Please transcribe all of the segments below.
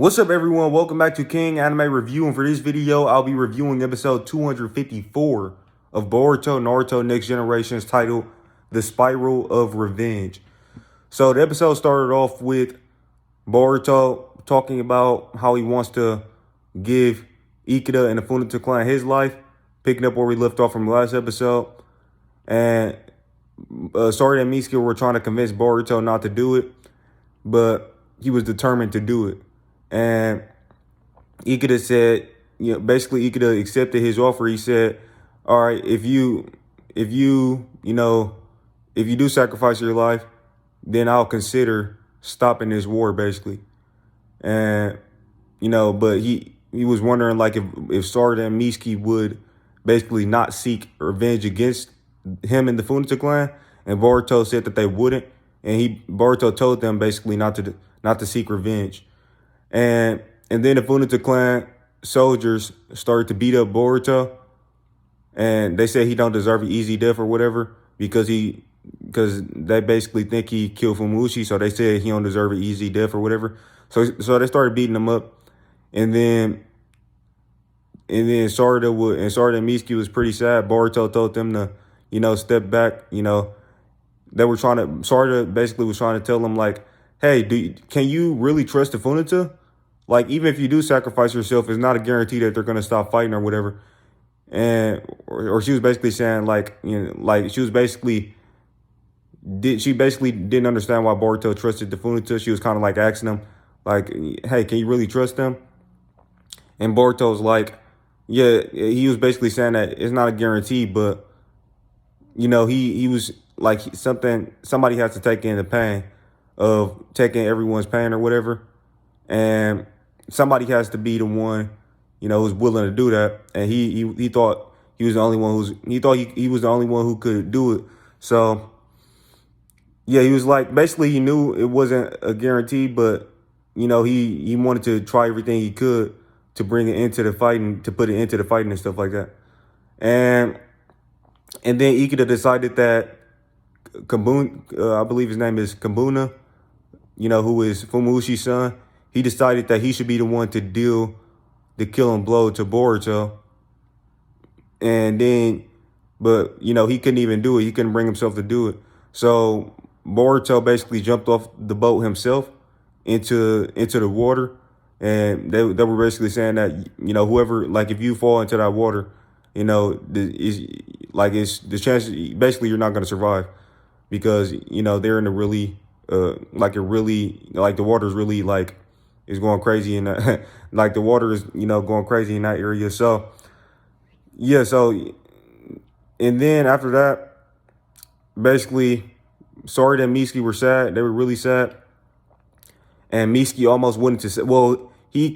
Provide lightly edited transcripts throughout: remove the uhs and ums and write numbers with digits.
What's up, everyone? Welcome back to King Anime Review, and for this video, I'll be reviewing episode 254 of Boruto Naruto Next Generations, titled The Spiral of Revenge. So the episode started off with Boruto talking about how he wants to give Ikeda and the Fujita clan his life, picking up where we left off from the last episode. And Sarada and Mitsuki were trying to convince Boruto not to do it, but he was determined to do it. And Ikeda said, basically Ikeda accepted his offer. He said, all right, if you do sacrifice your life, then I'll consider stopping this war, basically. And, but he was wondering, like, if Sarada and Mitsuki would basically not seek revenge against him and the Fujita clan. And Boruto said that they wouldn't. And Boruto told them basically not to seek revenge. And then the Fujita clan soldiers started to beat up Boruto, and they said he don't deserve an easy death or whatever because they basically think he killed Fumushi, so they said he don't deserve an easy death or whatever. So they started beating him up, and then Sarada and Mitsuki was pretty sad. Boruto told them to step back. Sarada basically was trying to tell them, like, hey, can you really trust the Fujita? Like, even if you do sacrifice yourself, it's not a guarantee that they're going to stop fighting or whatever. And or she was basically saying, she basically didn't understand why Boruto trusted the Fujita. She was kind of like asking him, like, hey, can you really trust them? And Boruto was like, yeah, he was basically saying that it's not a guarantee, but he was like, somebody has to take in the pain of taking everyone's pain or whatever. And somebody has to be the one, who's willing to do that. And he thought he was the only one he was the only one who could do it. So yeah, he was like, basically he knew it wasn't a guarantee, but he wanted to try everything he could to bring it into the fighting, to put it into the fighting and stuff like that. And then Ikeda decided that Kabuna, I believe his name is Kabuna, who is Fumushi's son, he decided that he should be the one to deal the killing blow to Boruto. And then, but, he couldn't even do it. He couldn't bring himself to do it. So Boruto basically jumped off the boat himself into the water. And they were basically saying that, whoever, like, if you fall into that water, it's the chance, basically you're not going to survive because, they're in a really, the water's really, like, is going crazy and like the water is going crazy in that area. So yeah, and then after that, basically Sarada and Mitsuki were sad. They were really sad, and Mitsuki almost went into, well, he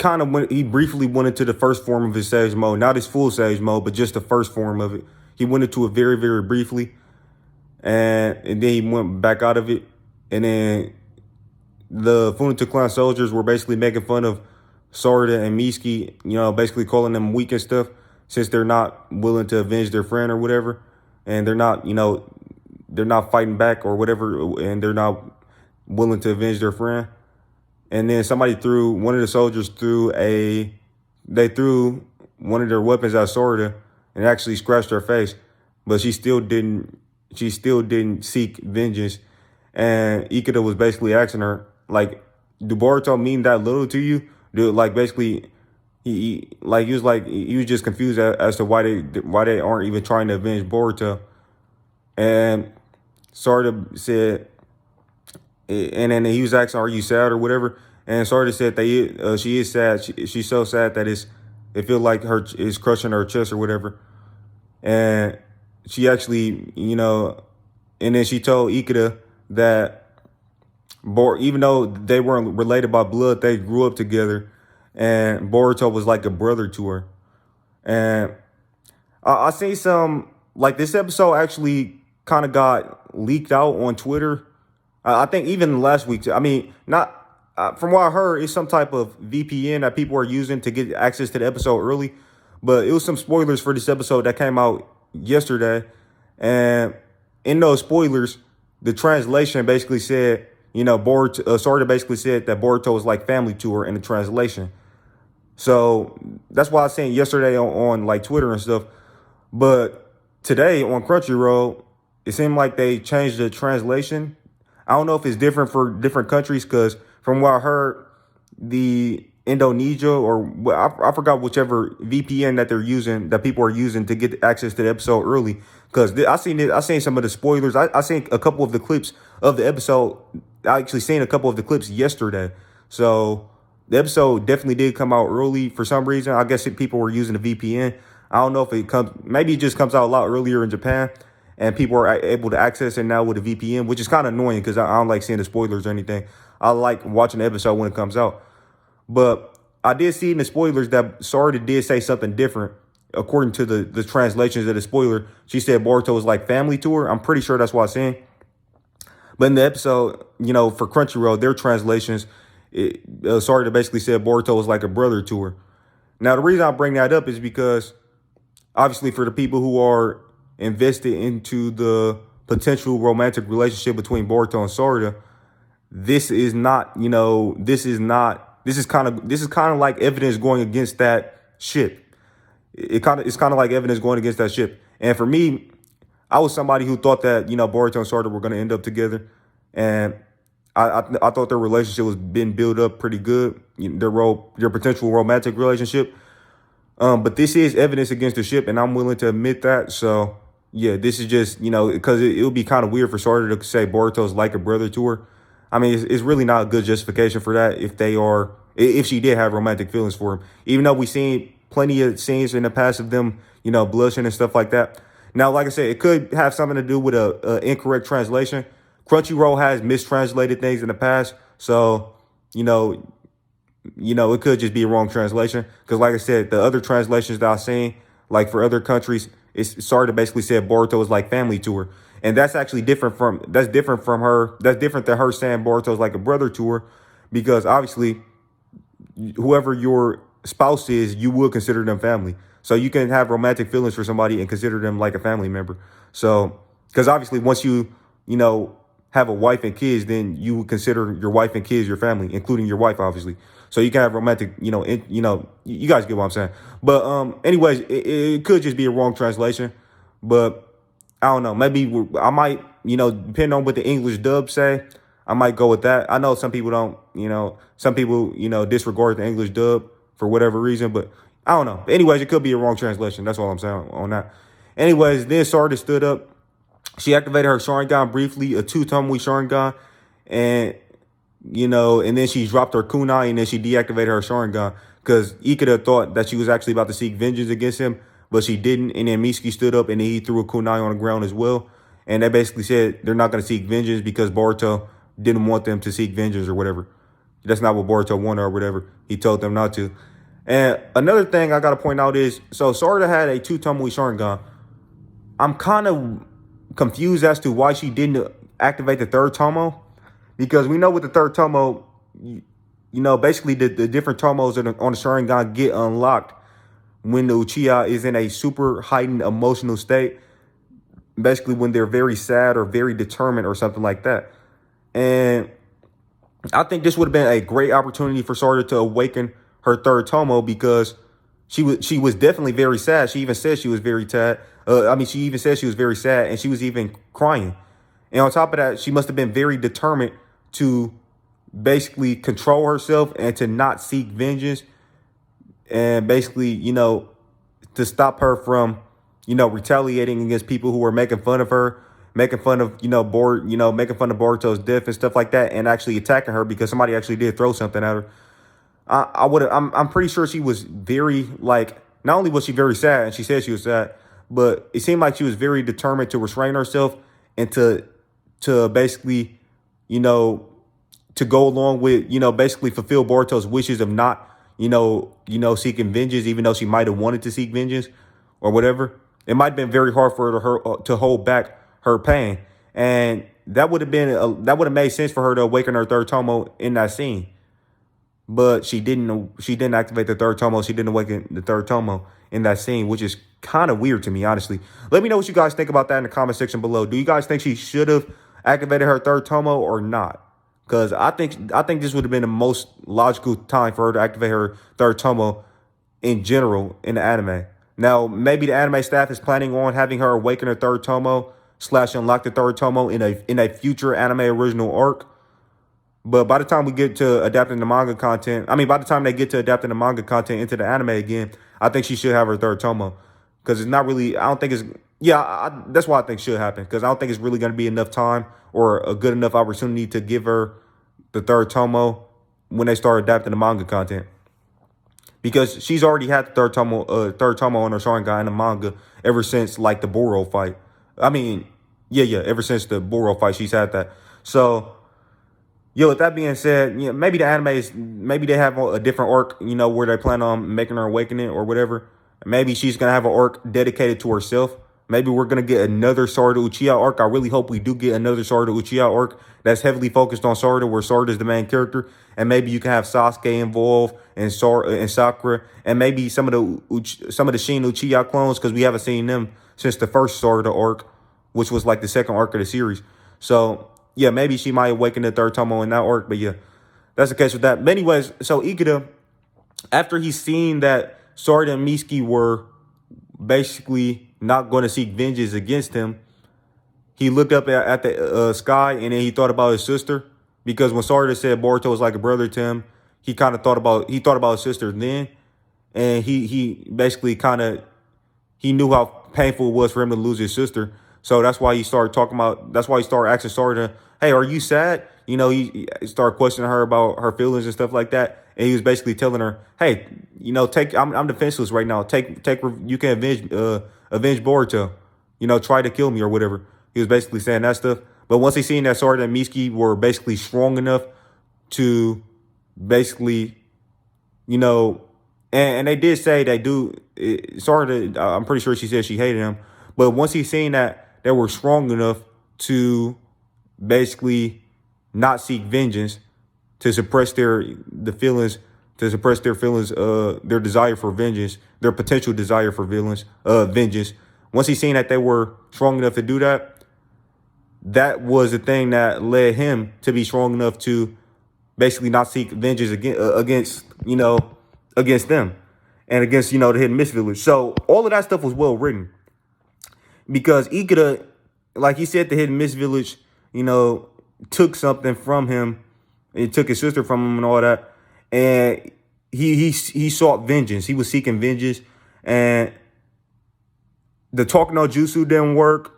briefly went into the first form of his Sage mode, not his full Sage mode, but just the first form of it. He went into it very, very briefly, and then he went back out of it. And then the Fujita clan soldiers were basically making fun of Sarada and Mitsuki, basically calling them weak and stuff, since they're not willing to avenge their friend or whatever, and they're not fighting back or whatever, and they're not willing to avenge their friend. And then one of the soldiers threw one of their weapons at Sarada and actually scratched her face, but she still didn't seek vengeance. And Ikeda was basically asking her, like, do Boruto mean that little to you? Basically, he was just confused as to why they aren't even trying to avenge Boruto. And Sarada said, and then he was asking, are you sad or whatever? And Sarada said that she is sad. She's so sad that it feels like it's crushing her chest or whatever. And she actually, and then she told Ikeda that even though they weren't related by blood, they grew up together, and Boruto was like a brother to her. And I seen some, like, this episode actually kind of got leaked out on Twitter. I think even last week. I mean, not from what I heard, it's some type of VPN that people are using to get access to the episode early. But it was some spoilers for this episode that came out yesterday, and in those spoilers, the translation basically said, Boruto, Sarda basically said that Boruto was like family to her in the translation. So that's why I was saying yesterday on like Twitter and stuff. But today on Crunchyroll, it seemed like they changed the translation. I don't know if it's different for different countries because from what I heard, the Indonesia or I forgot whichever VPN that they're using, that people are using to get access to the episode early. Because I seen some of the spoilers. I seen a couple of the clips of the episode. I actually seen a couple of the clips yesterday. So the episode definitely did come out early for some reason. I guess people were using the VPN. I don't know if it comes, maybe it just comes out a lot earlier in Japan and people are able to access it now with a VPN, which is kind of annoying because I don't like seeing the spoilers or anything. I like watching the episode when it comes out. But I did see in the spoilers that Sarda did say something different. According to the translations of the spoiler, she said Boruto was like family to her. I'm pretty sure that's what I'm saying. But in the episode, for Crunchyroll, their translations, Sarda basically said Boruto was like a brother to her. Now, the reason I bring that up is because obviously for the people who are invested into the potential romantic relationship between Boruto and Sarda, this is kind of like evidence going against that ship. It's kind of like evidence going against that ship. And for me, I was somebody who thought that, Boruto and Sarda were going to end up together. And I thought their relationship was being built up pretty good, their potential romantic relationship. But this is evidence against the ship, and I'm willing to admit that. So, yeah, this is just, because it would be kind of weird for Sarda to say Boruto's like a brother to her. I mean, it's really not a good justification for that if she did have romantic feelings for him. Even though we've seen plenty of scenes in the past of them, blushing and stuff like that. Now, like I said, it could have something to do with a incorrect translation. Crunchyroll has mistranslated things in the past. So, it could just be a wrong translation. Because like I said, the other translations that I've seen, like for other countries, it's Sarda basically said Boruto is like family to her. And that's actually different from her. That's different than her saying Boruto is like a brother to her. Because obviously, whoever your spouse is, you would consider them family. So you can have romantic feelings for somebody and consider them like a family member. So, because obviously once you have a wife and kids, then you would consider your wife and kids your family, including your wife, obviously. So you can have romantic, you guys get what I'm saying. But anyways, it could just be a wrong translation. But I don't know. Maybe I might, depending on what the English dub say, I might go with that. I know some people don't, some people, disregard the English dub for whatever reason. But I don't know. Anyways, it could be a wrong translation. That's all I'm saying on that. Anyways, then Sarda stood up. She activated her Sharingan briefly, a 2-Tomoe Sharingan, and and then she dropped her kunai, and then she deactivated her Sharingan because Ikeda thought that she was actually about to seek vengeance against him, but she didn't. And then Mitsuki stood up, and then he threw a kunai on the ground as well. And they basically said they're not going to seek vengeance because Boruto didn't want them to seek vengeance or whatever. That's not what Boruto wanted or whatever. He told them not to. And another thing I got to point out is, so Sarda had a 2-Tomoe Sharingan. I'm kind of confused as to why she didn't activate the third Tomo, because we know with the third Tomo, basically the different Tomos on the Sharingan get unlocked when the Uchiha is in a super heightened emotional state, basically when they're very sad or very determined or something like that. And I think this would have been a great opportunity for Sarda to awaken her third Tomo, because she was definitely very sad. She even said she was very sad. She even said she was very sad, and she was even crying. And on top of that, she must have been very determined to basically control herself and to not seek vengeance, and basically, to stop her from, retaliating against people who were making fun of her, making fun of, making fun of Boruto's death and stuff like that, and actually attacking her because somebody actually did throw something at her. I'm pretty sure she was very, not only was she very sad, and she said she was sad, but it seemed like she was very determined to restrain herself and to basically, to go along with, basically fulfill Boruto's wishes of not, seeking vengeance, even though she might have wanted to seek vengeance or whatever. It might have been very hard for her to hold back her pain. And that would have made sense for her to awaken her third Tomo in that scene. But she didn't activate the third Tomo. She didn't awaken the third Tomo in that scene, which is kind of weird to me, honestly. Let me know what you guys think about that in the comment section below. Do you guys think she should have activated her third Tomo or not? because I think this would have been the most logical time for her to activate her third tomo in general in the anime. Now, maybe the anime staff is planning on having her awaken her third tomo slash unlock the third tomo in a future anime original arc. But by the time we get to adapting the manga content, I mean, by the time they get to adapting the manga content into the anime again, I think she should have her third tomo. Because it's not really, I don't think it's, yeah, that's why I think should happen. Because I don't think it's really going to be enough time or a good enough opportunity to give her the third tomo when they start adapting the manga content. Because she's already had the third tomo on her Sharingan in the manga ever since, like, the Boro fight. I mean, yeah, ever since the Boro fight, she's had that. So, with that being said, maybe the maybe they have a different arc, where they plan on making her awakening or whatever. Maybe she's going to have an arc dedicated to herself. Maybe we're going to get another Sarada Uchiha arc. I really hope we do get another Sarada Uchiha arc that's heavily focused on Sarada, where Sarada is the main character. And maybe you can have Sasuke involved and Sakura. And maybe some of the Shin Uchiha clones, because we haven't seen them since the first Sarada arc, which was like the second arc of the series. So, yeah, maybe she might awaken the third tomo in that arc. But yeah, that's the case with that. But anyways, so Ikeda, after he's seen that Sarada and Mitsuki were basically not going to seek vengeance against him, he looked up at the sky, and then he thought about his sister. Because when Sarada said Boruto was like a brother to him, he kind of thought about his sister then. And he basically he knew how painful it was for him to lose his sister. So that's why he started asking Sarada, hey, are you sad? He started questioning her about her feelings and stuff like that. And he was basically telling her, hey, I'm defenseless right now. You can avenge Boruto. Try to kill me or whatever. He was basically saying that stuff. But once he seen that Sarada and Mitsuki were basically strong enough to basically, and they did say they do. Sarada, I'm pretty sure she said she hated him. But once he seen that they were strong enough to basically not seek vengeance, to suppress their feelings, their desire for vengeance, their potential desire for vengeance. Once he seen that they were strong enough to do that, that was the thing that led him to be strong enough to basically not seek vengeance against them and against, the Hidden Mist Village. So all of that stuff was well written because Ikeda, like he said, the Hidden Mist Village, took something from him. It took his sister from him and all that. And he sought vengeance. He was seeking vengeance. And the talk no jutsu didn't work.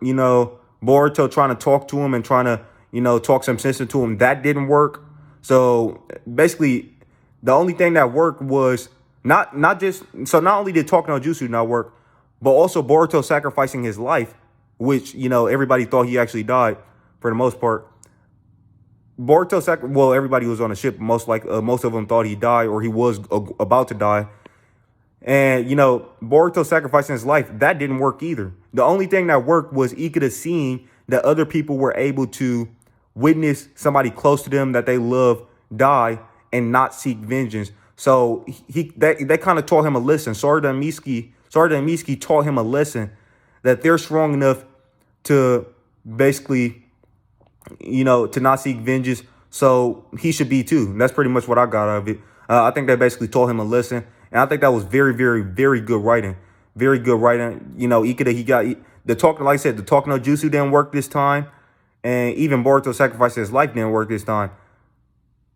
Boruto trying to talk to him and trying to, talk some sense into him, that didn't work. So basically, the only thing that worked was not only did talk no jutsu not work, but also Boruto sacrificing his life, which, everybody thought he actually died for the most part. Everybody was on the ship. Most of them thought he died or he was about to die. And, Boruto sacrificing his life, that didn't work either. The only thing that worked was Ikeda seeing that other people were able to witness somebody close to them that they love die and not seek vengeance. So they kind of taught him a lesson. Sarada and Mitsuki taught him a lesson that they're strong enough to basically, to not seek vengeance. So he should be too. And that's pretty much what I got out of it. I think they basically taught him a lesson. And I think that was very, very, very good writing. Very good writing. Ikeda, he got the talk, like I said, the talk no jutsu didn't work this time. And even Boruto sacrificing his life didn't work this time.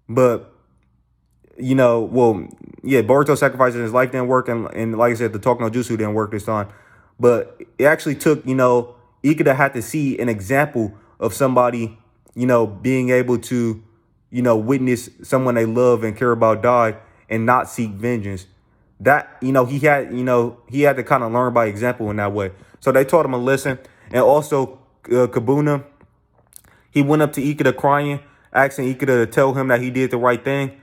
But, Boruto sacrificing his life didn't work. And like I said, the talk no jutsu didn't work this time. But it actually took, Ikeda had to see an example of somebody, being able to, witness someone they love and care about die and not seek vengeance. That, he had to kind of learn by example in that way. So they taught him a lesson. And also, Kabuna, he went up to Ikeda crying, asking Ikeda to tell him that he did the right thing.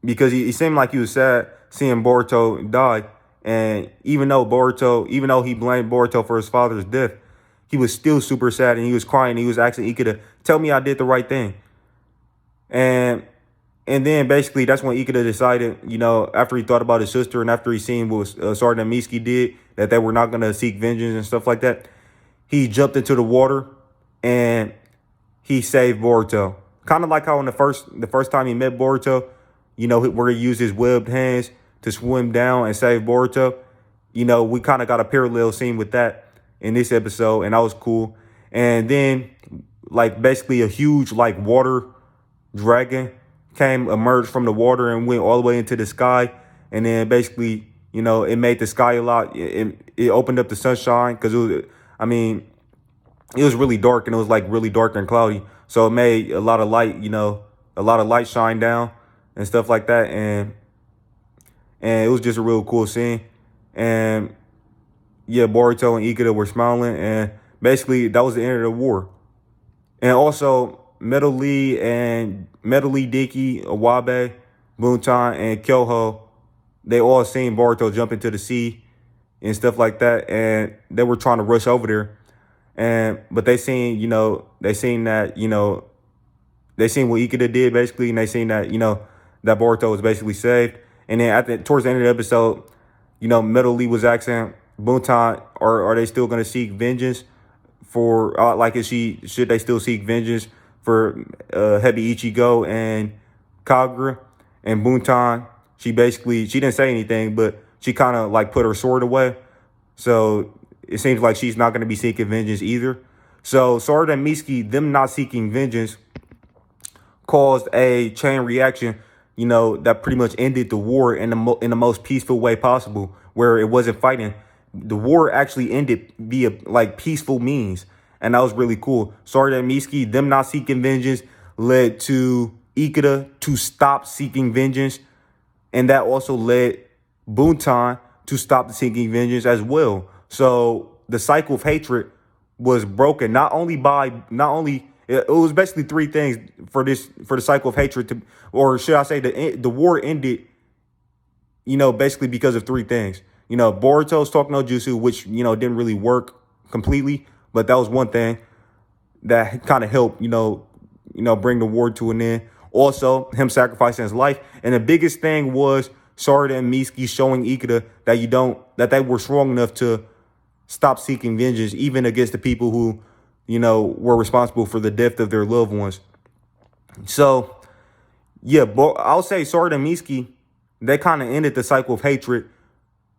Because he seemed like he was sad seeing Boruto die. And even though he blamed Boruto for his father's death, he was still super sad and he was crying. He was asking Ikeda, tell me I did the right thing. And then basically that's when Ikeda decided, after he thought about his sister and after he seen what Sarada and Mitsuki did, that they were not going to seek vengeance and stuff like that, he jumped into the water and he saved Boruto. Kind of like how in the first time he met Boruto, where he used his webbed hands to swim down and save Boruto. We kind of got a parallel scene with that in this episode, and that was cool. And then, like, basically a huge, like, water dragon emerged from the water and went all the way into the sky. And then basically, it made the sky a lot. It opened up the sunshine because it was really dark, and it was like really dark and cloudy. So it made a lot of light, a lot of light shine down and stuff like that. And it was just a real cool scene. And yeah, Boruto and Ikeda were smiling, and basically that was the end of the war. And also Metal Lee, Dicky, Awabe, Buntan, and Kyoho, they all seen Boruto jump into the sea and stuff like that, and they were trying to rush over there. But they seen, they seen that, they seen what Ikeda did basically, and they seen that, that Boruto was basically saved. And then towards the end of the episode, Metal Lee was asking Buntan, are they still going to seek vengeance for, should they still seek vengeance for Hebi Ichigo and Kagura? And Buntan, she didn't say anything, but she kind of like put her sword away. So it seems like she's not going to be seeking vengeance either. So Sword and Mitsuki, them not seeking vengeance, caused a chain reaction, that pretty much ended the war in the most peaceful way possible, where it wasn't fighting. The war actually ended via like peaceful means, and that was really cool. Sword and Mitsuki, them not seeking vengeance, led to Ikeda to stop seeking vengeance, and that also led Buntan to stop seeking vengeance as well. So the cycle of hatred was broken. It was basically three things for the cycle of hatred or should I say the war ended, basically because of three things. Boruto's talk no jutsu, which, didn't really work completely, but that was one thing that kind of helped, bring the war to an end. Also, him sacrificing his life. And the biggest thing was Sarada and Mitsuki showing Ikeda that they were strong enough to stop seeking vengeance, even against the people who, were responsible for the death of their loved ones. So, yeah, I'll say Sarada and Mitsuki, they kind of ended the cycle of hatred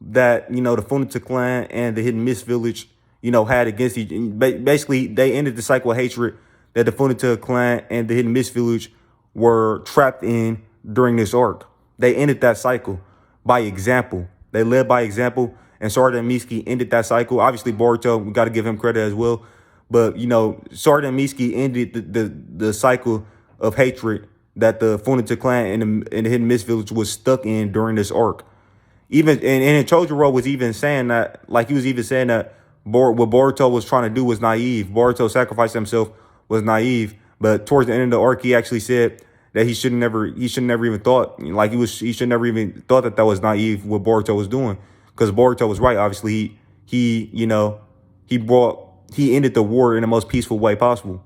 that, the Funita clan and the Hidden Mist village, had against each. Basically, they ended the cycle of hatred that the Funita clan and the Hidden Mist village were trapped in during this arc. They ended that cycle by example. They led by example, and Sarada and Mitsuki ended that cycle. Obviously, Boruto, we got to give him credit as well. But, Sarada and Mitsuki ended the cycle of hatred that the Funita clan and the Hidden Mist village was stuck in during this arc. Even and Chojuro was even saying that, like he was even saying that what Boruto was trying to do was naive. Boruto sacrificed himself was naive. But towards the end of the arc, he actually said that he should never even thought, like he should never even thought that was naive what Boruto was doing, because Boruto was right. Obviously, he ended the war in the most peaceful way possible.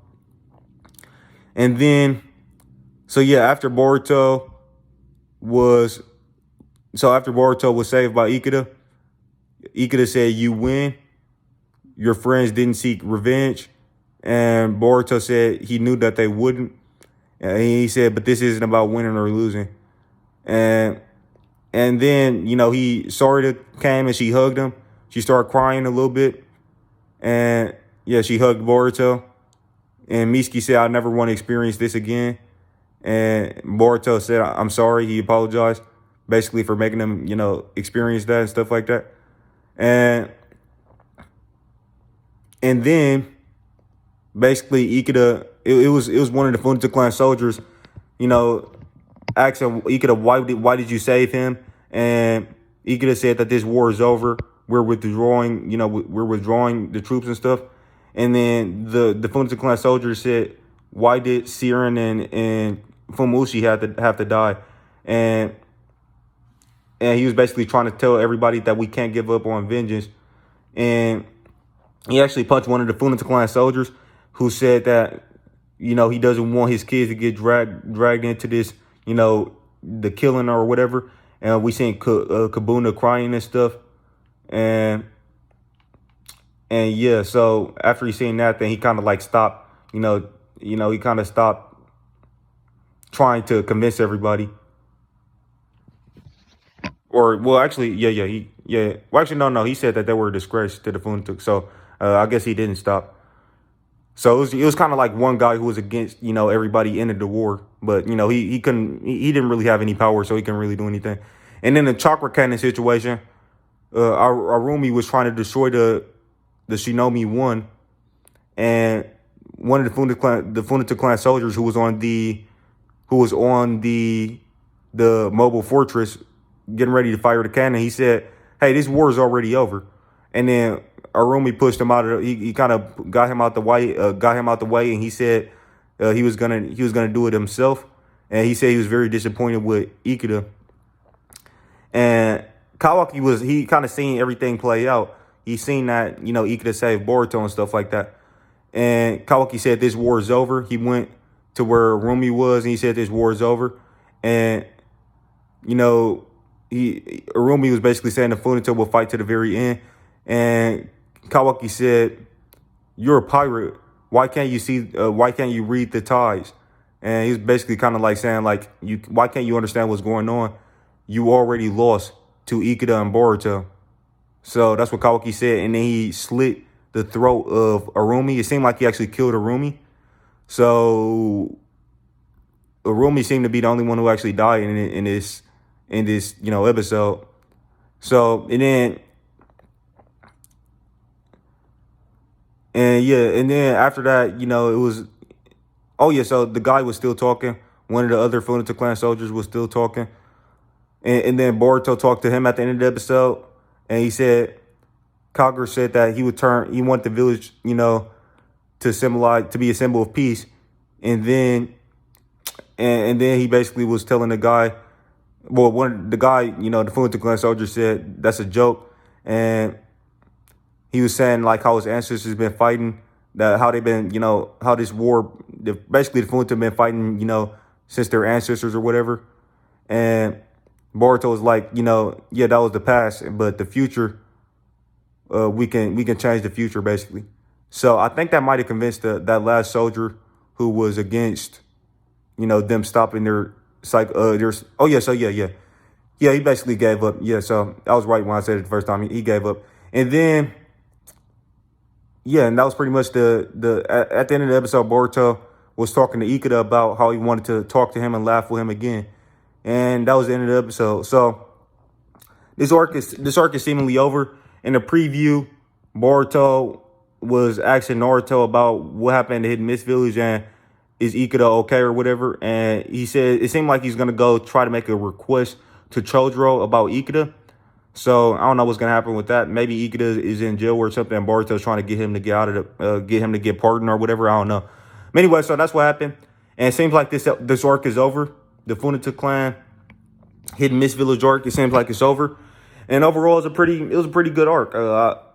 And then, after Boruto was saved by Ikeda, Ikeda said, "You win. Your friends didn't seek revenge." And Boruto said he knew that they wouldn't. And he said, "But this isn't about winning or losing." And then, Sarada came and she hugged him. She started crying a little bit. And yeah, she hugged Boruto. And Mitsuki said, "I never want to experience this again." And Boruto said, "I'm sorry." He apologized, basically, for making them, experience that and stuff like that. And then basically Ikeda, it was one of the Funita clan soldiers, asking Ikeda, why did you save him? And Ikeda said that this war is over. We're withdrawing, we're withdrawing the troops and stuff. And then the Funita clan soldier said, "Why did Siren and Fumushi have to die?" And he was basically trying to tell everybody that we can't give up on vengeance. And he actually punched one of the Funita clan soldiers, who said that, he doesn't want his kids to get dragged into this, the killing or whatever. And we seen Kabuna crying and stuff. And yeah, so after he seen that, then he kind of like stopped, he kind of stopped trying to convince everybody. Or well, actually, yeah. Well, actually, no. He said that they were a disgrace to the Funatuk. So I guess he didn't stop. So it was kind of like one guy who was against, everybody ended the war, but he couldn't, he didn't really have any power, so he couldn't really do anything. And then the chakra cannon situation, our Arumi was trying to destroy the Shinomi one, and one of the Funatuk clan soldiers who was on the mobile fortress getting ready to fire the cannon. He said, "Hey, this war is already over," and then Arumi pushed him out of. He kind of got him out the way. And he said he was gonna do it himself. And he said he was very disappointed with Ikeda. And Kawaki he kind of seen everything play out. He seen that Ikeda saved Boruto and stuff like that. And Kawaki said this war is over. He went to where Arumi was and he said this war is over. And Arumi was basically saying the Funato will fight to the very end. And Kawaki said, "You're a pirate. Why can't you see? Why can't you read the tides?" And he's basically kind of like saying, like, why can't you understand what's going on? You already lost to Ikeda and Boruto. So that's what Kawaki said. And then he slit the throat of Arumi. It seemed like he actually killed Arumi. So Arumi seemed to be the only one who actually died in this episode. So and then after that, it was, oh yeah, so the guy was still talking. One of the other Funato clan soldiers was still talking. And then Boruto talked to him at the end of the episode. And he said, Kagura said that he want the village, to be a symbol of peace. And then he basically was telling the guy, the Funato clan soldier said, that's a joke. And he was saying like how his ancestors been fighting, how they've been, how this war, basically the Funato been fighting, since their ancestors or whatever. And Boruto was like, yeah, that was the past, but the future, we can change the future basically. So I think that might have convinced that last soldier who was against, them stopping their he basically gave up. Yeah, so I was right when I said it the first time. He gave up, and then. Yeah, and that was pretty much at the end of the episode, Boruto was talking to Ikeda about how he wanted to talk to him and laugh with him again. And that was the end of the episode. So this arc is seemingly over. In the preview, Boruto was asking Naruto about what happened to Hidden Mist Village and is Ikeda okay or whatever. And he said it seemed like he's gonna go try to make a request to Chodro about Ikeda. So I don't know what's gonna happen with that. Maybe Ikeda is in jail or something, and Boruto's trying to get him to get out of get him to get pardoned or whatever. I don't know. But anyway, so that's what happened, and it seems like this arc is over. The Funato clan Hidden Mist Village arc. It seems like it's over, and overall, it was a pretty good arc.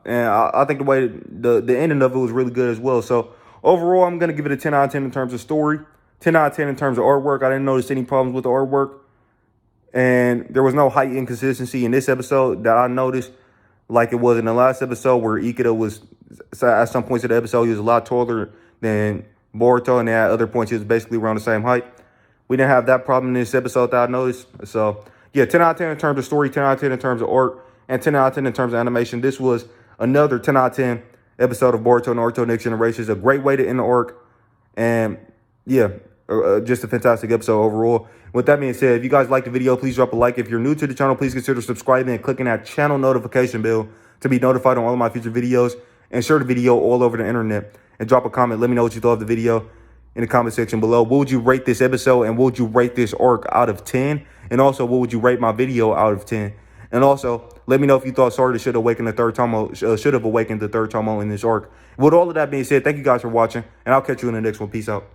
And I think the way the ending of it was really good as well. So overall, I'm gonna give it a 10 out of 10 in terms of story, 10 out of 10 in terms of artwork. I didn't notice any problems with the artwork. And there was no height inconsistency in this episode that I noticed, like it was in the last episode where Ikeda was, at some points of the episode, he was a lot taller than Boruto, and at other points he was basically around the same height. We didn't have that problem in this episode that I noticed. So, yeah, 10 out of 10 in terms of story, 10 out of 10 in terms of art, and 10 out of 10 in terms of animation. This was another 10 out of 10 episode of Boruto Naruto Next Generations. A great way to end the arc. And, yeah, just a fantastic episode overall. With that being said, if you guys liked the video, please drop a like. If you're new to the channel, please consider subscribing and clicking that channel notification bell to be notified on all of my future videos. And share the video all over the internet. And drop a comment. Let me know what you thought of the video in the comment section below. What would you rate this episode? And what would you rate this arc out of 10? And also, what would you rate my video out of 10? And also, let me know if you thought Sarda should have awakened the third Tomo in this arc. With all of that being said, thank you guys for watching. And I'll catch you in the next one. Peace out.